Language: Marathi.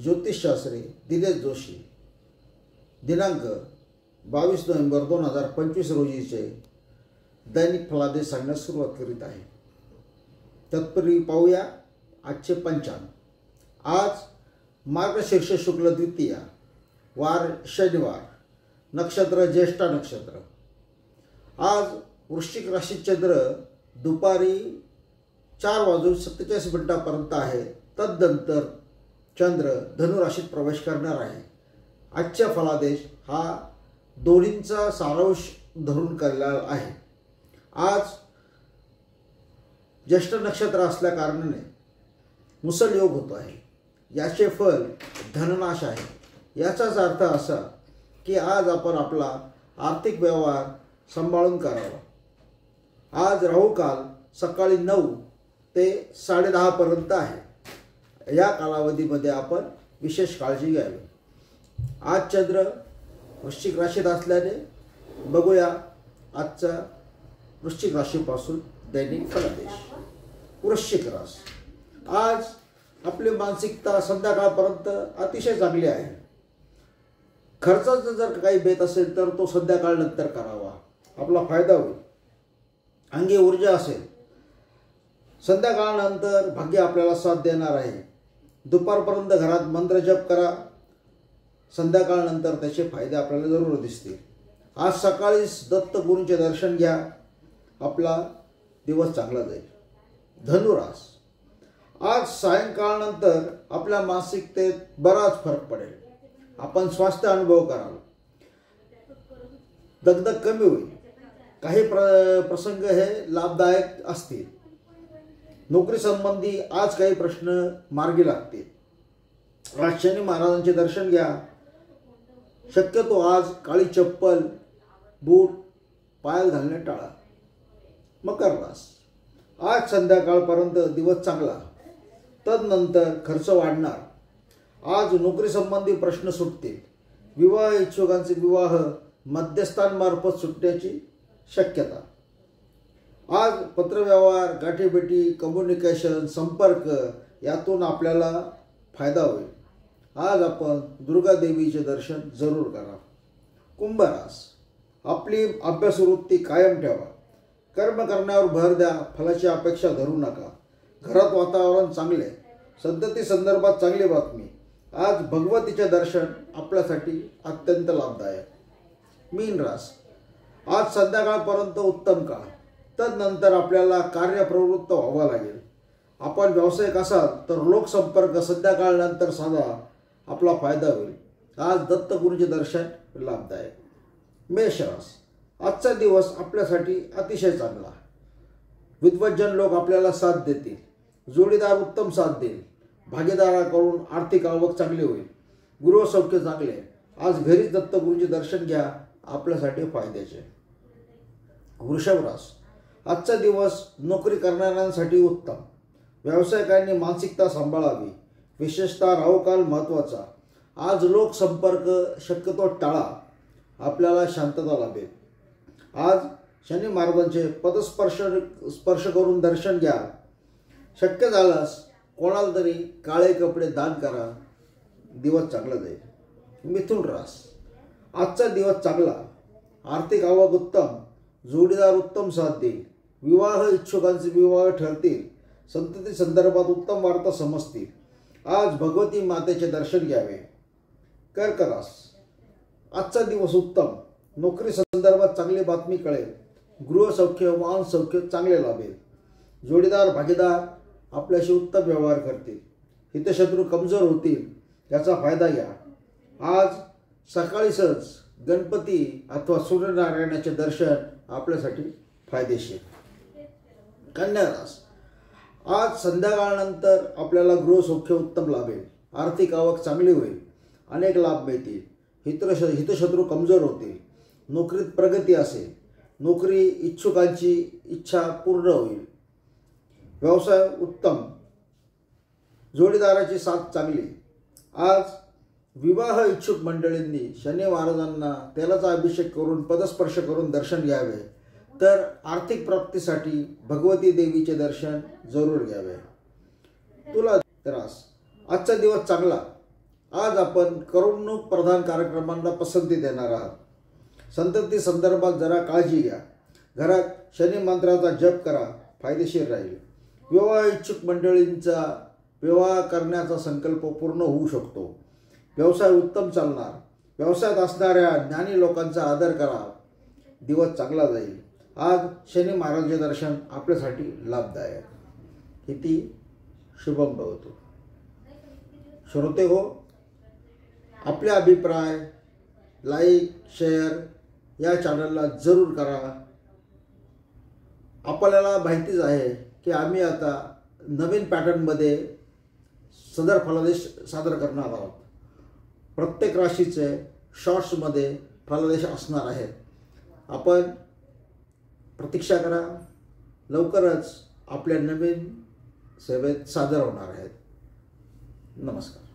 ज्योतिषशास्त्री दिनेश जोशी दिनांक 22 नोव्हेंबर 2025 रोजीचे दैनिक फलादेश सांगण्यास सुरुवात करीत आहे। तत्पूर्वी पाहूया आजचे पंचांग। आज मार्गशीर्ष शुक्ल द्वितीया, वार शनिवार, नक्षत्र ज्येष्ठा नक्षत्र। आज वृश्चिक राशीत चंद्र दुपारी 4:47 आहे। तदनंतर चंद्र धनु राशीत प्रवेश करणार आहे। आजचा फलादेश हा दोन्हींचा सारांश धरून केलेला आहे। आज ज्येष्ठ नक्षत्र असल्या कारणाने मुसल योग होतो आहे। याचे फल धननाश आहे। याचाच अर्थ असा की आज आपण आपला आर्थिक व्यवहार सांभाळून करावा। आज राहू काल सकाळी 9 ते 10:30 पर्यंत आहे। या कालावधीमध्ये आपण विशेष काळजी घ्यावी। आज चंद्र वृश्चिक राशीत असल्याने बघूया आजचा वृश्चिक राशीपासून दैनिक फलादेश। वृश्चिक राशी, आज आपली मानसिकता संध्याकाळपर्यंत अतिशय चांगली आहे। खर्चाचा जर काही बेत असेल तर तो संध्याकाळनंतर करावा, आपला फायदा होईल। अंगी ऊर्जा असेल, संध्याकाळनंतर भाग्य आपल्याला साथ देणार आहे। दुपारपर्यंत घरात मंत्र जप करा, संध्याकाळनंतर त्याचे फायदे आपल्याला जरूर दिसतील। आज सकाळीच दत्तगुरूंचे दर्शन घ्या, आपला दिवस चांगला जाईल। धनुरास, आज सायंकाळनंतर आपल्या मानसिकतेत बराच फरक पडेल। आपण स्वास्थ्य अनुभव कराल, दगदग कमी होईल। काही प्रसंग हे लाभदायक असतील। नोकरी संबंधी आज काही प्रश्न मार्गी लागतील। आज शनी महाराजांचे दर्शन घ्या। शक्यतो आज काळी चप्पल, बूट पायात घालणे टाळा। मकर रास, आज संध्याकाळपर्यंत दिवस चांगला, तदनंतर खर्च वाढणार। आज नोकरी संबंधी प्रश्न सुटतील। विवाह इच्छुकांचे विवाह मध्यस्थांमार्फत सुटण्याची शक्यता। आज पत्रव्यवहार, गाठीभेटी, कम्युनिकेशन, संपर्क यातून आपल्याला फायदा होईल। आज आपण दुर्गा देवीचे दर्शन जरूर करा। कुंभ रास, आपली अभ्यासवृत्ती कायम ठेवा। कर्म करण्यावर भर द्या, फलाची अपेक्षा धरू नका। घरात वातावरण चांगले, सद्धती संदर्भात चांगली बातमी। आज भगवतीचे दर्शन आपल्यासाठी अत्यंत लाभदायक। मीन रास, आज संध्याकाळपर्यंत उत्तम काळ, तदनंतर आपल्याला कार्यप्रवृत्त व्हावं लागेल। आपण व्यावसायिक असाल तर लोकसंपर्क संध्याकाळनंतर साधा, आपला फायदा होईल। आज दत्तगुरूंचे दर्शन लाभदायक। मेष रास, आजचा दिवस आपल्यासाठी अतिशय चांगला। विद्वज्जन लोक आपल्याला साथ देतील। जोडीदार उत्तम साथ देईल। भागीदाराकडून आर्थिक आवक चांगली होईल। गृहसौख्य चांगले। आज घरीच दत्तगुरूंचे दर्शन घ्या, आपल्यासाठी फायद्याचे। वृषभ रास, आजचा दिवस नोकरी करणाऱ्यांसाठी उत्तम। व्यावसायिकांनी मानसिकता सांभाळावी, विशेषतः राहू काल महत्त्वाचा। आज लोकसंपर्क शक्यतो टाळा, आपल्याला शांतता लाभेल। आज शनी महाराजांचे पदस्पर्श करून दर्शन घ्या। शक्य झाल्यास कोणाला तरी काळे कपडे दान करा, दिवस चांगला जाईल। मिथुन रास, आजचा दिवस चांगला। आर्थिक आवक उत्तम। जोडीदार उत्तम साथ देईल। विवाह इच्छुकांचे विवाह ठरतील। संतती संदर्भात उत्तम वार्ता समजतील। आज भगवती मातेचे दर्शन घ्यावे। कर्क रास, आजचा दिवस उत्तम। नोकरी संदर्भात चांगली बातमी कळेल। गृहसौख्य, वाहन सौख्य चांगले लाभेल। जोडीदार भागीदार आपल्याशी उत्तम व्यवहार करतील। हितशत्रू कमजोर होतील, याचा फायदा घ्या। आज सकाळी सहज गणपती अथवा सूर्यनारायणाचे दर्शन आपल्यासाठी फायदेशीर। कन्या रास, आज संध्याकाळनंतर आपल्याला गृहसौख्य उत्तम लाभेल। आर्थिक आवक चांगली होईल। अनेक लाभ मिळतील। हितशत्रू कमजोर होतील। नोकरीत प्रगती असेल। नोकरी इच्छुकांची इच्छा पूर्ण होईल। व्यवसाय उत्तम। जोडीदाराची साथ चांगली। आज विवाह इच्छुक मंडळींनी शनी महाराजांना तेलाचा अभिषेक करून पदस्पर्श करून दर्शन घ्यावे। तर आर्थिक प्राप्तीसाठी भगवती देवीचे दर्शन जरूर घ्यावे। तुला त्रास, आजचा दिवस चांगला। आज आपण करमणूक प्रधान कार्यक्रमांना पसंती देणार आहात। संतती संदर्भात जरा काळजी घ्या। घरात शनी मंत्राचा जप करा, फायदेशीर राहील। विवाह इच्छुक मंडळींचा विवाह करण्याचा संकल्प पूर्ण होऊ शकतो। व्यवसाय उत्तम चालणार। व्यवसायात असणाऱ्या ज्ञानी लोकांचा आदर करा, दिवस चांगला जाईल। आज शनी महाराजांचे दर्शन आपल्यासाठी लाभदायक। इति शुभम भवतु। श्रोते हो, आपले अभिप्राय लाईक शेअर या चॅनलला जरूर करा। आपल्याला माहितीच आहे की आम्ही आता नवीन पॅटर्नमध्ये सदर फलादेश सादर करणार आहोत। प्रत्येक राशीचे शॉर्ट्समध्ये फलादेश असणार आहेत। आपण प्रतीक्षा करा, लवकरच आपल्या नवीन सेवेत सादर होणार आहेत। नमस्कार।